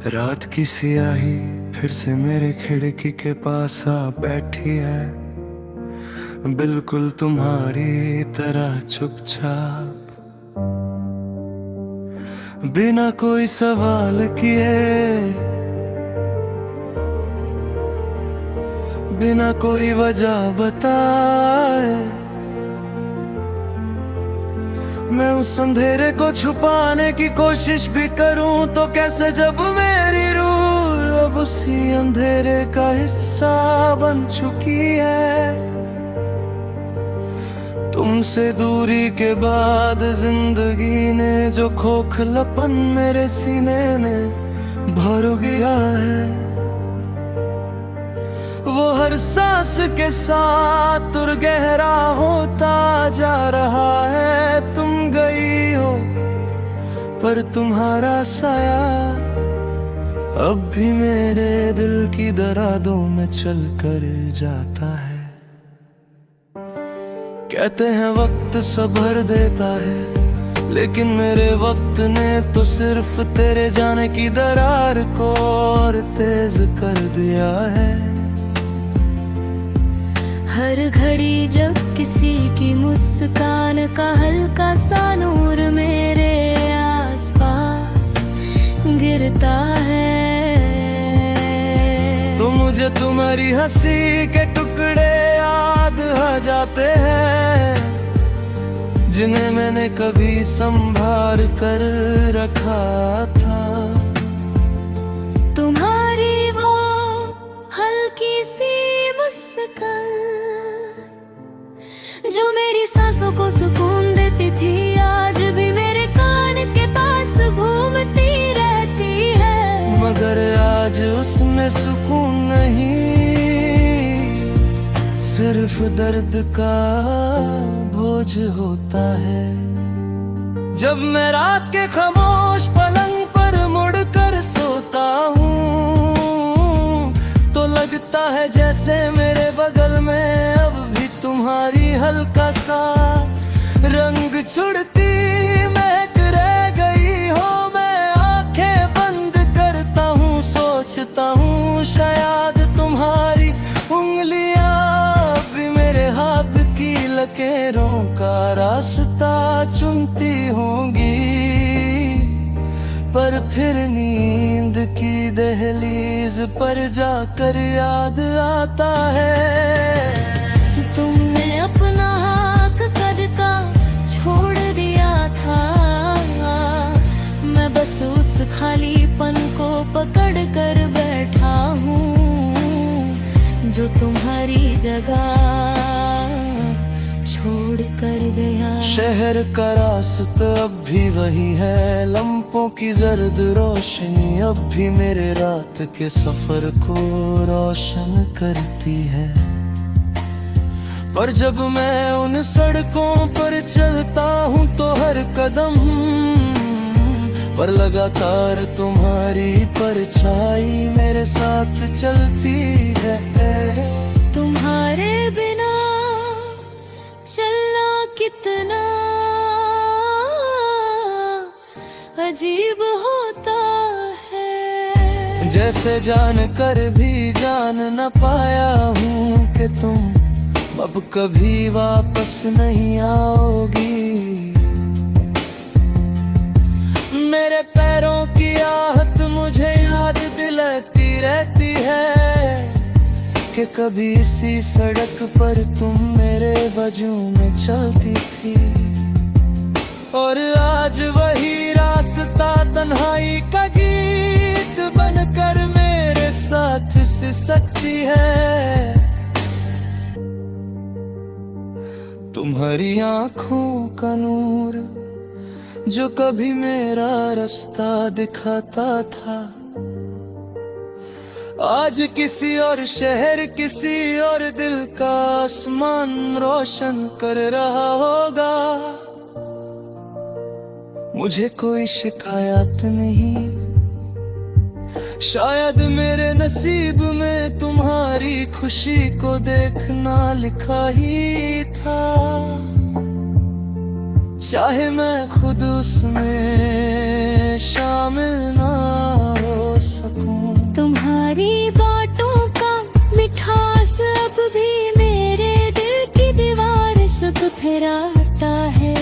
रात की सियाही फिर से मेरे खिड़की के पास आ बैठी है, बिल्कुल तुम्हारी तरह चुपचाप, बिना कोई सवाल किए, बिना कोई वजह बताए। मैं उस अंधेरे को छुपाने की कोशिश भी करूं तो कैसे, जब मेरी रूह अब उसी अंधेरे का हिस्सा बन चुकी है। तुमसे दूरी के बाद जिंदगी ने जो खोखलापन मेरे सीने में भर गया है, वो हर सांस के साथ और गहरा होता जा रहा है। तुम गई हो पर तुम्हारा साया अब भी मेरे दिल की दरारों में चल कर जाता है। कहते हैं वक्त सब्र देता है, लेकिन मेरे वक्त ने तो सिर्फ तेरे जाने की दरार को और तेज कर दिया है। हर घड़ी जब किसी की मुस्कान का हल्का सा नूर मेरे आसपास गिरता है, तो मुझे तुम्हारी हंसी के टुकड़े याद आ जाते हैं, जिन्हें मैंने कभी संभाल कर रखा था। तुम्हारी वो हल्की सी मुस्कान जो मेरी सांसों को सुकून देती थी, आज भी मेरे कान के पास घूमती रहती है। मगर आज उसमें सुकून नहीं, सिर्फ दर्द का बोझ होता है। जब मैं रात के खामोश पलंग पर मुड़कर सोता हूँ, तो लगता है जैसे मेरे बगल में अब भी तुम्हारी हल्का सा रंग छुड़ती महक रह गई हो। मैं आंखें बंद करता हूँ, सोचता हूँ शायद तुम्हारी उंगलियां भी मेरे हाथ की लकीरों का रास्ता चुनती होंगी, पर फिर नींद की दहलीज पर जाकर याद आता है। तुमने अपना हाथ कद का छोड़ दिया था, मैं बस उस खालीपन को पकड़ कर बैठा हूँ, जो तुम्हारी जगह छोड़ कर गया। शहर का रास्ता अब भी वही है, लम्पों की जर्द रोशनी अब भी मेरे रात के सफर को रोशन करती है। पर जब मैं उन सड़कों पर चलता हूँ तो हर कदम पर लगातार तुम्हारी परछाई मेरे साथ चलती है। तुम्हारे बिना चलना कितना अजीब होता है, जैसे जान कर भी जान न पाया हूँ कि तुम अब कभी वापस नहीं आओगी। मेरे पैरों की आहट मुझे याद दिलाती रहती है कि कभी इसी सड़क पर तुम मेरे बाजू में चलती थी, और आज वही रास्ता तन्हाई का गीत बनकर मेरे साथ सिसकती है। तुम्हारी आंखों का नूर जो कभी मेरा रास्ता दिखाता था, आज किसी और शहर किसी और दिल का आसमान रोशन कर रहा होगा। मुझे कोई शिकायत नहीं, शायद मेरे नसीब में तुम्हारी खुशी को देखना लिखा ही था, चाहे मैं खुद उसमें शामिल ना हो। सकूं। तुम्हारी बातों का मिठास अब भी मेरे दिल की दीवार सब फिराता है।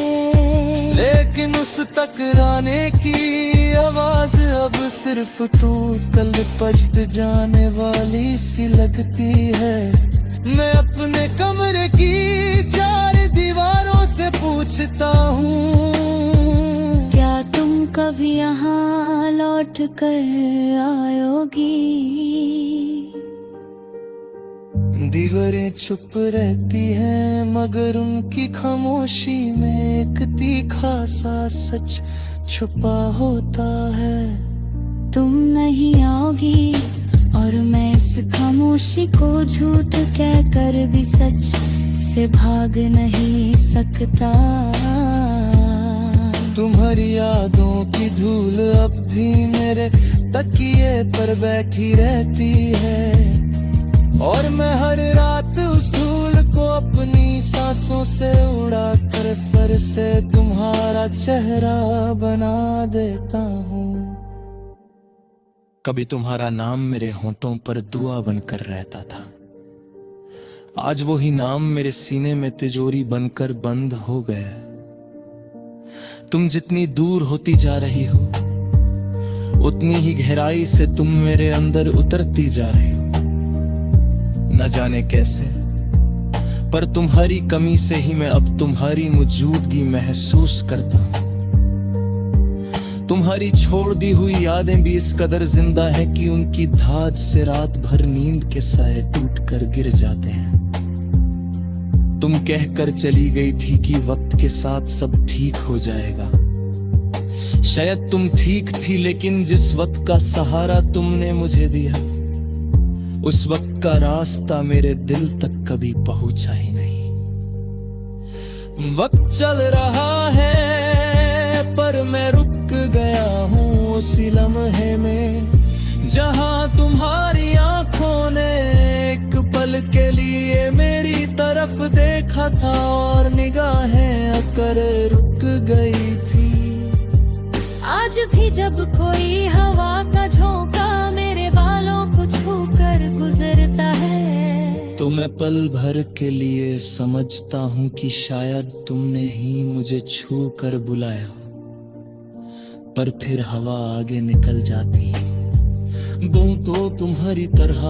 लेकिन उस टकराने की आवाज अब सिर्फ टूट कल पजत जाने वाली सी लगती है। मैं अपने कमरे की चार दीवारों से पूछता हूँ, क्या तुम कभी यहाँ लौट कर आयोगी? दीवारें चुप रहती हैं मगर उनकी खामोशी में एक तीखा सा सच छुपा होता है। तुम नहीं आओगी और मैं इस खामोशी को झूठ कहकर भी सच से भाग नहीं सकता। तुम्हारी यादों की धूल अब भी मेरे तकिए पर बैठी रहती है और मैं हर रात उस धूल को अपनी सांसों से उड़ा कर पर से तुम्हारा चेहरा बना देता हूँ। कभी तुम्हारा नाम मेरे होंठों पर दुआ बनकर रहता था, आज वही नाम मेरे सीने में तिजोरी बनकर बंद हो गया। तुम जितनी दूर होती जा रही हो उतनी ही गहराई से तुम मेरे अंदर उतरती जा रही हो। न जाने कैसे पर तुम्हारी कमी से ही मैं अब तुम्हारी मौजूदगी महसूस करता हूँ। तुम्हारी छोड़ दी हुई यादें भी इस कदर जिंदा है कि उनकी धाद से रात भर नींद के साए टूट कर गिर जाते हैं। तुम कहकर चली गई थी कि वक्त के साथ सब ठीक हो जाएगा। शायद तुम ठीक थी लेकिन जिस वक्त का सहारा तुमने मुझे दिया उस वक्त का रास्ता मेरे दिल तक कभी पहुंचा ही नहीं। वक्त चल रहा है पर मैं रुक गया हूँ उसी लम्हे में जहां तुम्हारी आंखों ने एक पल के लिए मेरी तरफ देखा था और निगाहें आकर रुक गई थी। आज भी जब कोई हवा का झोंका मेरे बालों को छूकर गुजरता है तो मैं पल भर के लिए समझता हूँ कि शायद तुमने ही मुझे छू कर बुलाया, पर फिर हवा आगे निकल जाती है। वो तो तुम्हारी तरह